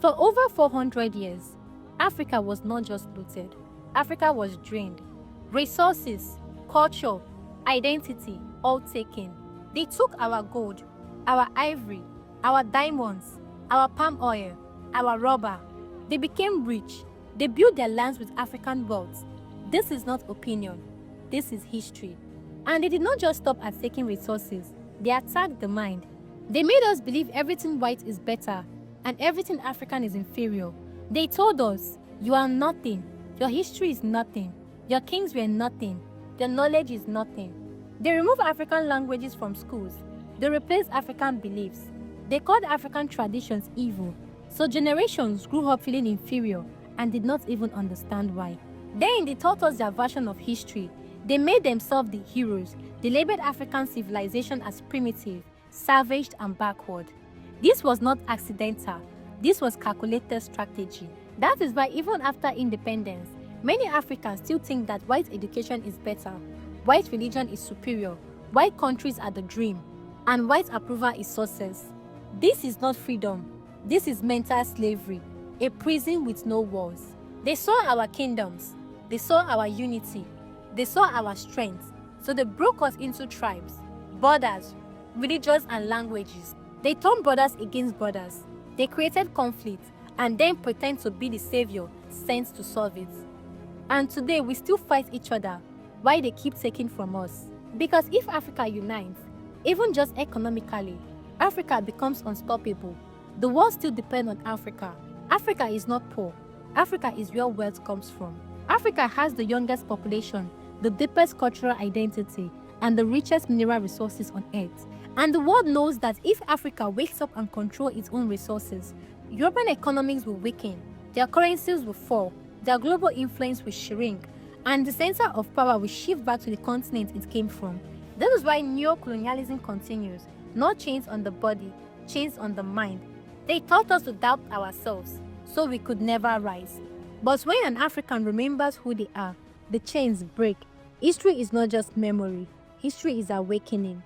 For over 400 years, Africa was not just looted, Africa was drained. Resources, culture, identity, all taken. They took our gold, our ivory, our diamonds, our palm oil, our rubber. They became rich. They built their lands with African wealth. This is not opinion. This is history. And they did not just stop at taking resources. They attacked the mind. They made us believe everything white is better and everything African is inferior. They told us, you are nothing. Your history is nothing. Your kings were nothing. Your knowledge is nothing. They removed African languages from schools. They replaced African beliefs. They called African traditions evil. So generations grew up feeling inferior and did not even understand why. Then they taught us their version of history. They made themselves the heroes. They labeled African civilization as primitive, savage, and backward. This was not accidental. This was calculated strategy. That is why even after independence, many Africans still think that white education is better, white religion is superior, white countries are the dream, and white approval is success. This is not freedom. This is mental slavery, a prison with no walls. They saw our kingdoms. They saw our unity. They saw our strength. So they broke us into tribes, borders, religions, and languages. They turned brothers against brothers. They created conflict and then pretend to be the savior sent to solve it. And today we still fight each other. Why they keep taking from us? Because if Africa unites, even just economically, Africa becomes unstoppable. The world still depends on Africa. Africa is not poor. Africa is where wealth comes from. Africa has the youngest population, the deepest cultural identity, and the richest mineral resources on earth. And the world knows that if Africa wakes up and controls its own resources, European economies will weaken, their currencies will fall, their global influence will shrink, and the center of power will shift back to the continent it came from. This is why neo-colonialism continues, not chains on the body, chains on the mind. They taught us to doubt ourselves, so we could never rise. But when an African remembers who they are, the chains break. History is not just memory, history is awakening.